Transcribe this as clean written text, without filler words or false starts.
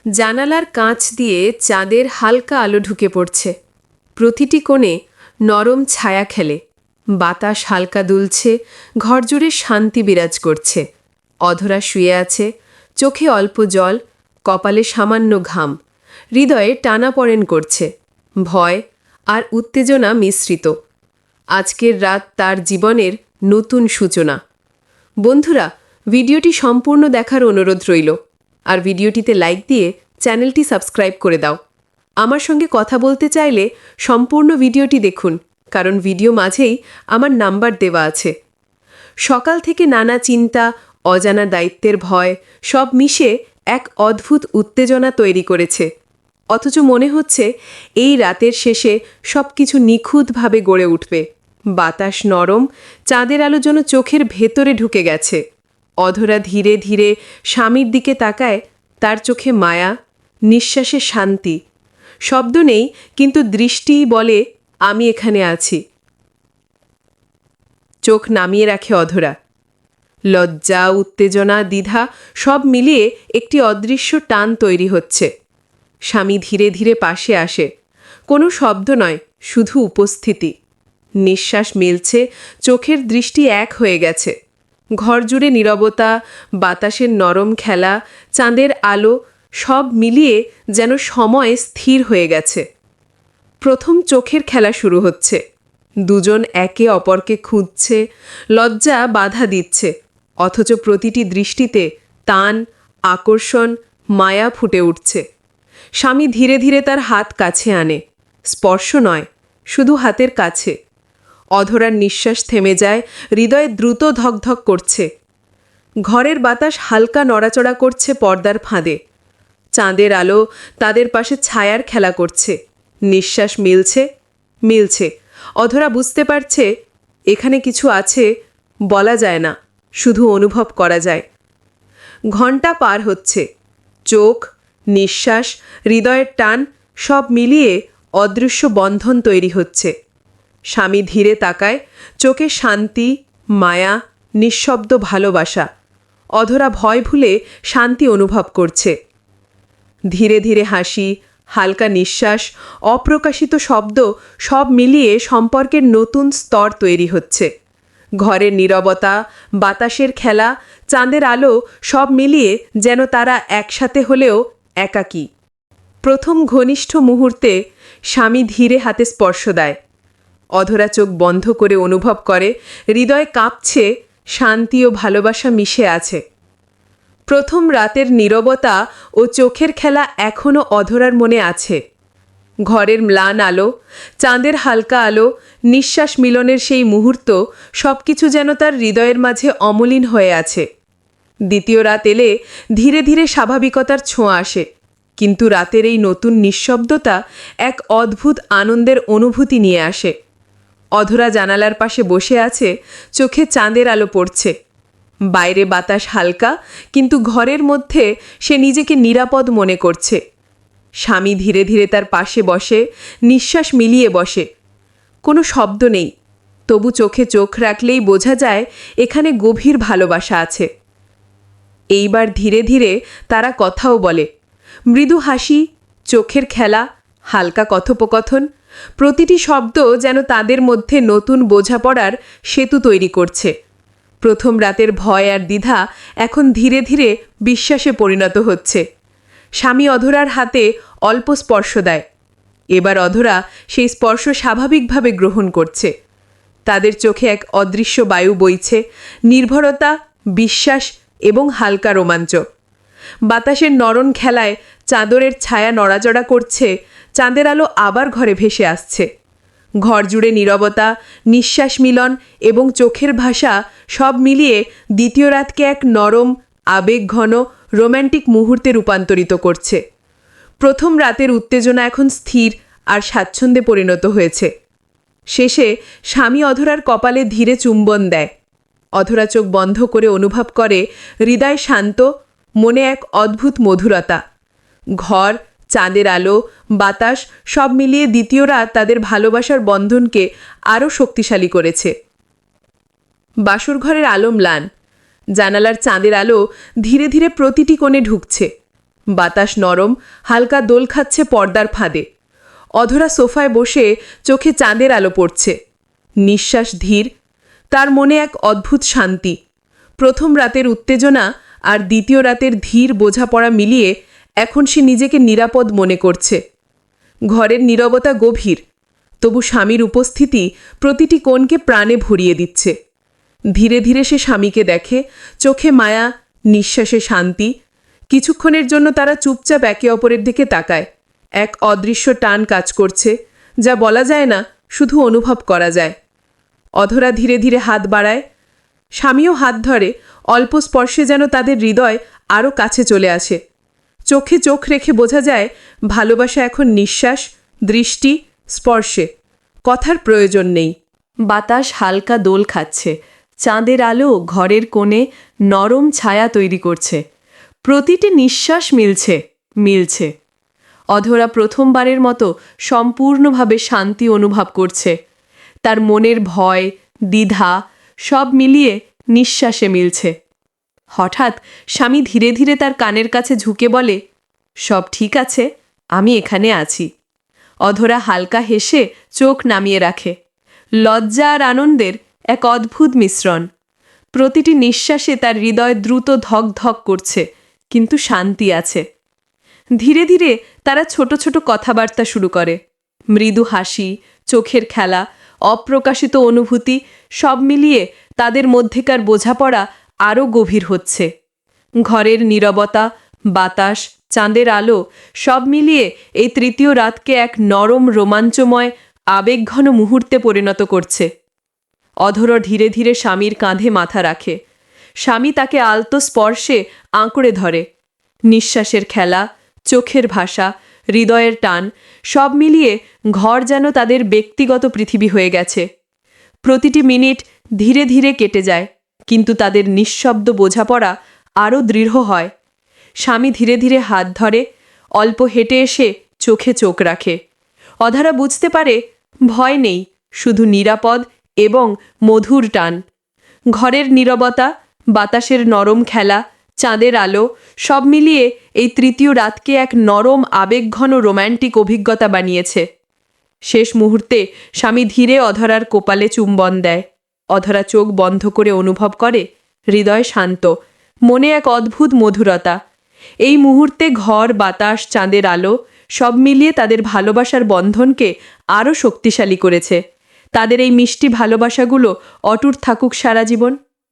জানালার কাঁচ দিয়ে চাঁদের হালকা আলো ঢুকে পড়ছে। প্রতিটি কোণে নরম ছায়া খেলে, বাতাস হালকা দুলছে, ঘরজুড়ে শান্তি বিরাজ করছে। অধরা শুয়ে আছে, চোখে অল্প জল, কপালে সামান্য ঘাম, হৃদয়ে টানাপড়েন করছে, ভয় আর উত্তেজনা মিশ্রিত। আজকের রাত তার জীবনের নতুন সূচনা। বন্ধুরা, ভিডিওটি সম্পূর্ণ দেখার অনুরোধ রইল, আর ভিডিওটিতে লাইক দিয়ে চ্যানেলটি সাবস্ক্রাইব করে দাও। আমার সঙ্গে কথা বলতে চাইলে সম্পূর্ণ ভিডিওটি দেখুন, কারণ ভিডিও মাঝেই আমার নাম্বার দেওয়া আছে। সকাল থেকে নানা চিন্তা, অজানা দায়িত্বের ভয় সব মিশে এক অদ্ভুত উত্তেজনা তৈরি করেছে। অথচ মনে হচ্ছে এই রাতের শেষে সব কিছু নিখুঁতভাবে গড়ে উঠবে। বাতাস নরম, চাঁদের আলো যেন চোখের ভেতরে ঢুকে গেছে। অধরা ধীরে ধীরে স্বামীর দিকে তাকায়, তার চোখে মায়া, নিঃশ্বাসে শান্তি। শব্দ নেই, কিন্তু দৃষ্টিই বলে আমি এখানে আছি। চোখ নামিয়ে রাখে অধরা। লজ্জা, উত্তেজনা, দ্বিধা সব মিলিয়ে একটি অদৃশ্য টান তৈরি হচ্ছে। স্বামী ধীরে ধীরে পাশে আসে। কোনো শব্দ নয়, শুধু উপস্থিতি। নিঃশ্বাস মিলছে, চোখের দৃষ্টি এক হয়ে গেছে। ঘর জুড়ে নীরবতা, বাতাসের নরম খেলা, চাঁদের আলো সব মিলিয়ে যেন সময় স্থির হয়ে গেছে। প্রথম চোখের খেলা শুরু হচ্ছে। দুজন একে অপরকে খুঁজছে, লজ্জা বাধা দিচ্ছে, অথচ প্রতিটি দৃষ্টিতে টান, আকর্ষণ, মায়া ফুটে উঠছে। স্বামী ধীরে ধীরে তার হাত কাছে আনে। স্পর্শ নয়, শুধু হাতের কাছে। অধরার নিঃশ্বাস থেমে যায়, হৃদয়ে দ্রুত ধকধক করছে। ঘরের বাতাস হালকা নড়াচড়া করছে পর্দার ফাঁদে। চাঁদের আলো তাদের পাশে ছায়ার খেলা করছে। নিঃশ্বাস মিলছে, মিলছে। অধরা বুঝতে পারছে এখানে কিছু আছে, বলা যায় না, শুধু অনুভব করা যায়। ঘণ্টা পার হচ্ছে। চোখ, নিঃশ্বাস, হৃদয়ের টান সব মিলিয়ে অদৃশ্য বন্ধন তৈরি হচ্ছে। স্বামী ধীরে তাকায়, চোখে শান্তি, মায়া, নিঃশব্দ ভালোবাসা। অধরা ভয় ভুলে শান্তি অনুভব করছে। ধীরে ধীরে হাসি, হালকা নিঃশ্বাস, অপ্রকাশিত শব্দ সব মিলিয়ে সম্পর্কের নতুন স্তর তৈরি হচ্ছে। ঘরের নীরবতা, বাতাসের খেলা, চাঁদের আলো সব মিলিয়ে যেন তারা একসাথে হলেও একাকী। প্রথম ঘনিষ্ঠ মুহূর্তে স্বামী ধীরে হাতে স্পর্শ দেয়। অধরা চোখ বন্ধ করে অনুভব করে হৃদয় কাঁপছে, শান্তি ও ভালোবাসা মিশে আছে। প্রথম রাতের নীরবতা ও চোখের খেলা এখনও অধরার মনে আছে। ঘরের ম্লান আলো, চাঁদের হালকা আলো, নিঃশ্বাস মিলনের সেই মুহূর্ত সব কিছু যেন তার হৃদয়ের মাঝে অমলিন হয়ে আছে। দ্বিতীয় রাত এলে ধীরে ধীরে স্বাভাবিকতার ছোঁয়া আসে, কিন্তু রাতের এই নতুন নিঃশব্দতা এক অদ্ভুত আনন্দের অনুভূতি নিয়ে আসে। অধরা জানালার পাশে বসে আছে, চোখে চাঁদের আলো পড়ছে। বাইরে বাতাস হালকা, কিন্তু ঘরের মধ্যে সে নিজেকে নিরাপদ মনে করছে। স্বামী ধীরে ধীরে তার পাশে বসে, নিঃশ্বাস মিলিয়ে বসে। কোনো শব্দ নেই, তবু চোখে চোখ রাখলেই বোঝা যায় এখানে গভীর ভালোবাসা আছে। এইবার ধীরে ধীরে তারা কথাও বলে। মৃদু হাসি, চোখের খেলা, হালকা কথোপকথন, প্রতিটি শব্দ যেন তাদের মধ্যে নতুন বোঝাপড়ার সেতু তৈরি করছে। প্রথম রাতের ভয় আর দ্বিধা এখন ধীরে ধীরে বিশ্বাসে পরিণত হচ্ছে। স্বামী অধরার হাতে অল্প স্পর্শ দেয়। এবার অধরা সেই স্পর্শ স্বাভাবিকভাবে গ্রহণ করছে। তাদের চোখে এক অদৃশ্য বায়ু বইছে, নির্ভরতা, বিশ্বাস এবং হালকা রোমাঞ্চ। বাতাসের নরম খেলায় চাদরের ছায়া নড়াচড়া করছে, চাঁদের আলো আবার ঘরে ভেসে আসছে। ঘর জুড়ে নীরবতা, নিঃশ্বাস মিলন এবং চোখের ভাষা সব মিলিয়ে দ্বিতীয় রাতকে এক নরম, আবেগঘন, রোম্যান্টিক মুহূর্তে রূপান্তরিত করছে। প্রথম রাতের উত্তেজনা এখন স্থির আর স্বাচ্ছন্দ্যে পরিণত হয়েছে। শেষে স্বামী অধরার কপালে ধীরে চুম্বন দেয়। অধরা চোখ বন্ধ করে অনুভব করে হৃদয় শান্ত, মনে এক অদ্ভুত মধুরতা। ঘর, চাঁদের আলো, বাতাস সব মিলিয়ে দ্বিতীয় রাত তাদের ভালোবাসার বন্ধনকে আরও শক্তিশালী করেছে। বাসর ঘরের আলো ম্লান, জানালার চাঁদের আলো ধীরে ধীরে প্রতিটি কোণে ঢুকছে। বাতাস নরম, হালকা দোল খাচ্ছে পর্দার ফাঁদে। অধরা সোফায় বসে চোখে চাঁদের আলো পড়ছে। নিঃশ্বাস ধীর, তার মনে এক অদ্ভুত শান্তি। প্রথম রাতের উত্তেজনা আর দ্বিতীয় রাতের ধীর বোঝাপড়া মিলিয়ে এখন সে নিজেকে নিরাপদ মনে করছে। ঘরের নীরবতা গভীর, তবু স্বামীর উপস্থিতি প্রতিটি কোণকে প্রাণে ভরিয়ে দিচ্ছে। ধীরে ধীরে সে স্বামীকে দেখে, চোখে মায়া, নিঃশ্বাসে শান্তি। কিছুক্ষণের জন্য তারা চুপচাপ একে অপরের দিকে তাকায়। এক অদৃশ্য টান কাজ করছে, যা বলা যায় না, শুধু অনুভব করা যায়। অধরা ধীরে ধীরে হাত বাড়ায়, স্বামীও হাত ধরে। অল্প স্পর্শে যেন তাদের হৃদয় আরও কাছে চলে আসে। চোখে চোখ রেখে বোঝা যায় ভালোবাসা এখন নিঃশ্বাস, দৃষ্টি, স্পর্শে। কথার প্রয়োজন নেই। বাতাস হালকা দোল খাচ্ছে, চাঁদের আলো ঘরের কোণে নরম ছায়া তৈরি করছে। প্রতিটি নিঃশ্বাস মিলছে। অধরা প্রথমবারের মতো সম্পূর্ণভাবে শান্তি অনুভব করছে। তার মনের ভয়, দ্বিধা সব মিলিয়ে নিঃশ্বাসে মিলছে। হঠাৎ স্বামী ধীরে ধীরে তার কানের কাছে ঝুঁকে বলে, সব ঠিক আছে, আমি এখানে আছি। অধরা হালকা হেসে চোখ নামিয়ে রাখে। লজ্জা আর আনন্দের এক অদ্ভুত মিশ্রণ। প্রতিটি নিঃশ্বাসে তার হৃদয় দ্রুত ধক ধক করছে, কিন্তু শান্তি আছে। ধীরে ধীরে তারা ছোট ছোট কথাবার্তা শুরু করে। মৃদু হাসি, চোখের খেলা, অপ্রকাশিত অনুভূতি সব মিলিয়ে তাদের মধ্যেকার বোঝাপড়া আরও গভীর হচ্ছে। ঘরের নীরবতা, বাতাস, চাঁদের আলো সব মিলিয়ে এই তৃতীয় রাতকে এক নরম, রোমাঞ্চময়, আবেগঘন মুহূর্তে পরিণত করছে। অধর ধীরে ধীরে স্বামীর কাঁধে মাথা রাখে। স্বামী তাকে আলতো স্পর্শে আঁকড়ে ধরে। নিঃশ্বাসের খেলা, চোখের ভাষা, হৃদয়ের টান সব মিলিয়ে ঘর যেন তাদের ব্যক্তিগত পৃথিবী হয়ে গেছে। প্রতিটি মিনিট ধীরে ধীরে কেটে যায়, কিন্তু তাদের নিঃশব্দ বোঝাপড়া আরও দৃঢ় হয়। স্বামী ধীরে ধীরে হাত ধরে, অল্প হেঁটে এসে চোখে চোখ রাখে। অধরা বুঝতে পারে ভয় নেই, শুধু নিরাপদ এবং মধুর টান। ঘরের নীরবতা, বাতাসের নরম খেলা, চাঁদের আলো সব মিলিয়ে এই তৃতীয় রাতকে এক নরম, আবেগঘন, রোম্যান্টিক অভিজ্ঞতা বানিয়েছে। শেষ মুহূর্তে স্বামী ধীরে অধরার কপালে চুম্বন দেয়। অধরা চোখ বন্ধ করে অনুভব করে হৃদয় শান্ত, মনে এক অদ্ভুত মধুরতা। এই মুহূর্তে ঘর, বাতাস, চাঁদের আলো সব মিলিয়ে তাদের ভালোবাসার বন্ধনকে আরও শক্তিশালী করেছে। তাদের এই মিষ্টি ভালোবাসাগুলো অটুট থাকুক সারা জীবন।